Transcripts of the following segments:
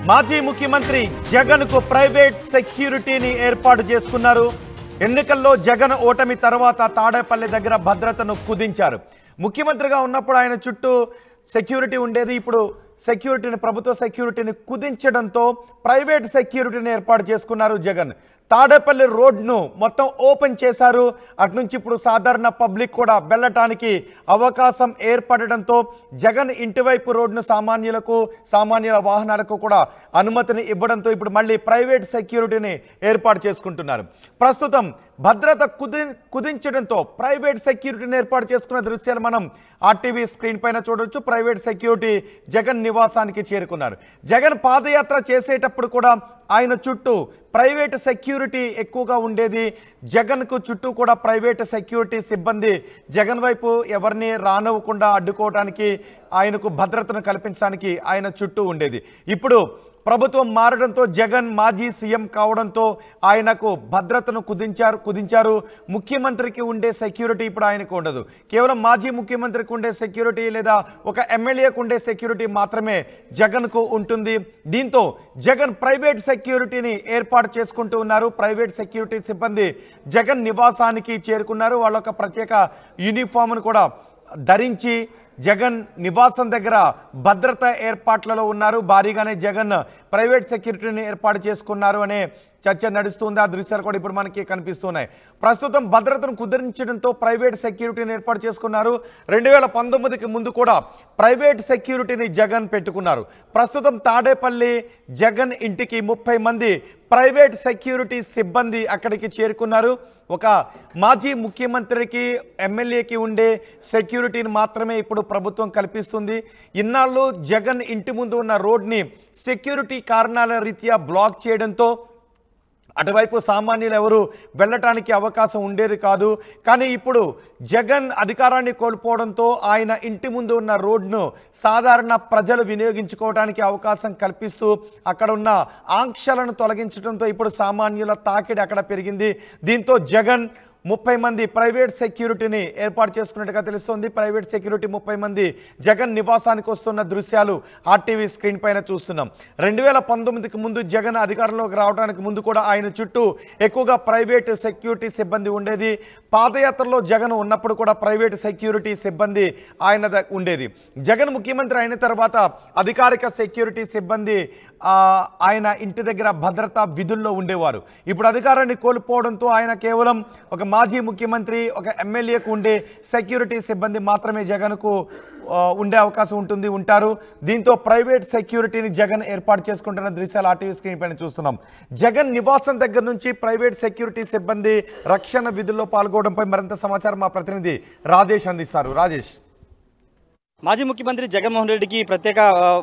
మాజీ ముఖ్యమంత్రి జగన్ కు ప్రైవేట్ సెక్యూరిటీని ఏర్పాటు చేసుకున్నారు. ఎన్నికల్లో జగన్ ఓటమి తర్వాత తాడేపల్లి దగ్గర భద్రతను కుదించారు. ముఖ్యమంత్రిగా ఉన్నప్పుడు ఆయన చుట్టూ సెక్యూరిటీ ఉండేది. ఇప్పుడు సెక్యూరిటీని, ప్రభుత్వ సెక్యూరిటీని కుదించడంతో ప్రైవేట్ సెక్యూరిటీని ఏర్పాటు చేసుకున్నారు జగన్. తాడేపల్లి రోడ్ను మొత్తం ఓపెన్ చేశారు. అటునుంచి ఇప్పుడు సాధారణ పబ్లిక్ కూడా వెళ్ళటానికి అవకాశం ఏర్పడడంతో జగన్ ఇంటివైపు రోడ్ను సామాన్యుల వాహనాలకు కూడా అనుమతిని ఇవ్వడంతో ఇప్పుడు మళ్ళీ ప్రైవేట్ సెక్యూరిటీని ఏర్పాటు చేసుకుంటున్నారు. ప్రస్తుతం భద్రత కుదించడంతో ప్రైవేట్ సెక్యూరిటీని ఏర్పాటు చేసుకున్న దృశ్యాలు మనం ఆర్టీవీ స్క్రీన్ పైన చూడొచ్చు. ప్రైవేట్ సెక్యూరిటీ జగన్ నివాసానికి చేరుకున్నారు. జగన్ పాదయాత్ర చేసేటప్పుడు కూడా ఆయన చుట్టూ ప్రైవేట్ సెక్యూరిటీ ఎక్కువగా ఉండేది. జగన్కు చుట్టూ కూడా ప్రైవేట్ సెక్యూరిటీ సిబ్బంది జగన్ వైపు ఎవరిని రానివ్వకుండా అడ్డుకోవడానికి, ఆయనకు భద్రతను కల్పించడానికి ఆయన చుట్టూ ఉండేది. ఇప్పుడు ప్రభుత్వం మారడంతో, జగన్ మాజీ సీఎం కావడంతో ఆయనకు భద్రతను కుదించారు. ముఖ్యమంత్రికి ఉండే సెక్యూరిటీ ఇప్పుడు ఆయనకు ఉండదు. కేవలం మాజీ ముఖ్యమంత్రికి ఉండే సెక్యూరిటీ లేదా ఒక ఎమ్మెల్యేకు ఉండే సెక్యూరిటీ మాత్రమే జగన్కు ఉంటుంది. దీంతో జగన్ ప్రైవేట్ సెక్యూరిటీని ఏర్పాటు చేసుకుంటూ ఉన్నారు. ప్రైవేట్ సెక్యూరిటీ సిబ్బంది జగన్ నివాసానికి చేరుకున్నారు. వాళ్ళొక ప్రత్యేక యూనిఫామ్ను కూడా ధరించి జగన్ నివాసం దగ్గర భద్రత ఏర్పాట్లలో ఉన్నారు. భారీగానే జగన్ ప్రైవేట్ సెక్యూరిటీని ఏర్పాటు చేసుకున్నారు అనే చర్చ నడుస్తుంది. ఆ దృశ్యాలు కూడా ఇప్పుడు మనకి కనిపిస్తున్నాయి. ప్రస్తుతం భద్రతను కుదించడంతో ప్రైవేట్ సెక్యూరిటీని ఏర్పాటు చేసుకున్నారు. 2019కి ముందు కూడా ప్రైవేట్ సెక్యూరిటీని జగన్ పెట్టుకున్నారు. ప్రస్తుతం తాడేపల్లి జగన్ ఇంటికి 30 మంది ప్రైవేట్ సెక్యూరిటీ సిబ్బంది అక్కడికి చేరుకున్నారు. ఒక మాజీ ముఖ్యమంత్రికి, ఎమ్మెల్యేకి ఉండే సెక్యూరిటీని మాత్రమే ఇప్పుడు ప్రభుత్వం కల్పిస్తుంది. ఇన్నాళ్ళు జగన్ ఇంటి ముందు ఉన్న రోడ్ని సెక్యూరిటీ కారణాల రీత్యా బ్లాక్ చేయడంతో అటువైపు సామాన్యులు ఎవరు వెళ్ళటానికి అవకాశం ఉండేది కాదు. కానీ ఇప్పుడు జగన్ అధికారాన్ని కోల్పోవడంతో ఆయన ఇంటి ముందు ఉన్న రోడ్ను సాధారణ ప్రజలు వినియోగించుకోవడానికి అవకాశం కల్పిస్తూ అక్కడ ఉన్న ఆంక్షలను తొలగించడంతో ఇప్పుడు సామాన్యుల తాకిడి అక్కడ పెరిగింది. దీంతో జగన్ 30 మంది ప్రైవేట్ సెక్యూరిటీని ఏర్పాటు చేసుకున్నట్టుగా తెలుస్తోంది. ప్రైవేట్ సెక్యూరిటీ 30 మంది జగన్ నివాసానికి వస్తున్న దృశ్యాలు ఆర్టీవీ స్క్రీన్ పైన చూస్తున్నాం. 2019కి ముందు జగన్ అధికారంలోకి రావడానికి ముందు కూడా ఆయన చుట్టూ ఎక్కువగా ప్రైవేట్ సెక్యూరిటీ సిబ్బంది ఉండేది. పాదయాత్రలో జగన్ ఉన్నప్పుడు కూడా ప్రైవేట్ సెక్యూరిటీ సిబ్బంది ఆయన ఉండేది. జగన్ ముఖ్యమంత్రి అయిన తర్వాత అధికారిక సెక్యూరిటీ సిబ్బంది ఆయన ఇంటి దగ్గర భద్రతా విధుల్లో ఉండేవారు. ఇప్పుడు అధికారాన్ని కోల్పోవడంతో ఆయన కేవలం ఒక మాజీ ముఖ్యమంత్రి, ఒక ఎమ్మెల్యేకు ఉండే సెక్యూరిటీ సిబ్బంది మాత్రమే జగన్కు ఉండే అవకాశం ఉంటారు. దీంతో ప్రైవేట్ సెక్యూరిటీని జగన్ ఏర్పాటు చేసుకుంటున్న దృశ్యాలు ఆర్టీవీ స్క్రీన్ పైన చూస్తున్నాం. జగన్ నివాసం దగ్గర నుంచి ప్రైవేట్ సెక్యూరిటీ సిబ్బంది రక్షణ విధుల్లో పాల్గొనడంపై మరింత సమాచారం మా ప్రతినిధి రాజేష్ అందిస్తారు. రాజేష్, మాజీ ముఖ్యమంత్రి జగన్మోహన్ రెడ్డికి ప్రత్యేక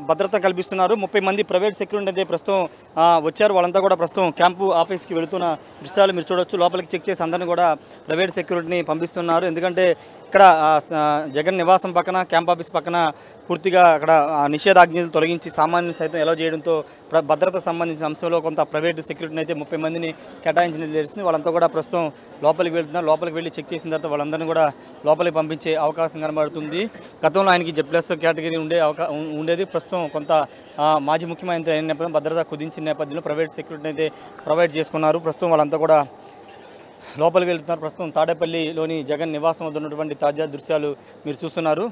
భద్రత కల్పిస్తున్నారు. 30 మంది ప్రైవేట్ సెక్యూరిటీ అయితే ప్రస్తుతం వచ్చారు. వాళ్ళంతా కూడా ప్రస్తుతం క్యాంపు ఆఫీస్కి వెళుతున్న దృశ్యాలు మీరు చూడొచ్చు. లోపలికి చెక్ చేసి అందరినీ కూడా ప్రైవేట్ సెక్యూరిటీని పంపిస్తున్నారు. ఎందుకంటే ఇక్కడ జగన్ నివాసం పక్కన, క్యాంప్ ఆఫీస్ పక్కన పూర్తిగా అక్కడ నిషేధాజ్ఞలు తొలగించి సామాన్యులు సైతం ఎలా చేయడంతో భద్రతకు సంబంధించిన అంశంలో కొంత ప్రైవేట్ సెక్యూరిటీని అయితే 30 మందిని కేటాయించినట్టు తెలుస్తుంది. వాళ్ళంతా కూడా ప్రస్తుతం లోపలికి వెళ్తున్నారు. లోపలికి వెళ్ళి చెక్ చేసిన తర్వాత వాళ్ళందరినీ కూడా లోపలికి పంపించే అవకాశం కనబడుతుంది. గతంలో ఆయనకి జెడ్+ కేటగిరీ ఉండేది. ప్రస్తుతం కొంత మాజీ ముఖ్యమంత్రి అయిన నేపథ్యంలో భద్రత కుదించిన నేపథ్యంలో ప్రైవేట్ సెక్యూరిటీని అయితే ప్రొవైడ్ చేసుకున్నారు. ప్రస్తుతం వాళ్ళంతా కూడా లోపలికి వెళ్తున్నారు. ప్రస్తుతం తాడేపల్లిలోని జగన్ నివాసం వద్ద ఉన్నటువంటి తాజా దృశ్యాలు మీరు చూస్తున్నారు.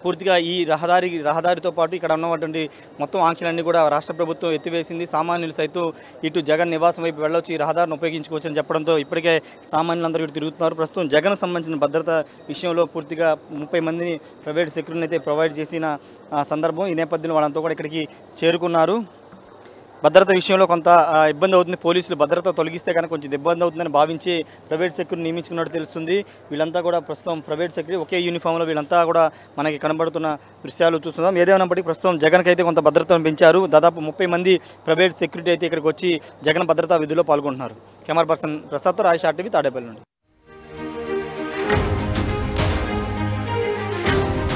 పూర్తిగా ఈ రహదారితో పాటు ఇక్కడ ఉన్నటువంటి మొత్తం ఆంక్షలన్నీ కూడా రాష్ట్ర ప్రభుత్వం ఎత్తివేసింది. సామాన్యులు సైతం ఇటు జగన్ నివాసం వైపు వెళ్ళొచ్చు, ఈ రహదారిని ఉపయోగించుకోవచ్చు అని చెప్పడంతో ఇప్పటికే సామాన్యులందరూ ఇటు తిరుగుతున్నారు. ప్రస్తుతం జగన్ సంబంధించిన భద్రత విషయంలో పూర్తిగా 30 మందిని ప్రైవేట్ సెక్యూరిటీని అయితే ప్రొవైడ్ చేసిన సందర్భం. ఈ నేపథ్యంలో వాళ్ళంతా కూడా ఇక్కడికి చేరుకున్నారు. భద్రత విషయంలో కొంత ఇబ్బంది అవుతుంది. పోలీసులు భద్రత తొలగిస్తే కనుక కొంచెం ఇబ్బంది అవుతుందని భావించి ప్రైవేట్ సెక్యూరిటీ నియమించుకున్నట్టు తెలుస్తుంది. వీళ్ళంతా కూడా ప్రస్తుతం ప్రైవేట్ సెక్యూరిటీ ఒకే యూనిఫామ్లో వీళ్ళంతా కూడా మనకి కనబడుతున్న దృశ్యాలు చూస్తున్నాం. ఏదేమైనప్పటికీ ప్రస్తుతం జగన్కి అయితే కొంత భద్రతను పెంచారు. దాదాపు 30 మంది ప్రైవేట్ సెక్యూరిటీ అయితే ఇక్కడికి వచ్చి జగన్ భద్రతా విధుల్లో పాల్గొంటున్నారు. కెమెరా పర్సన్ ప్రసాద్తో రాజేష్, ఆర్టీవీ, తాడేపల్లి నుండి.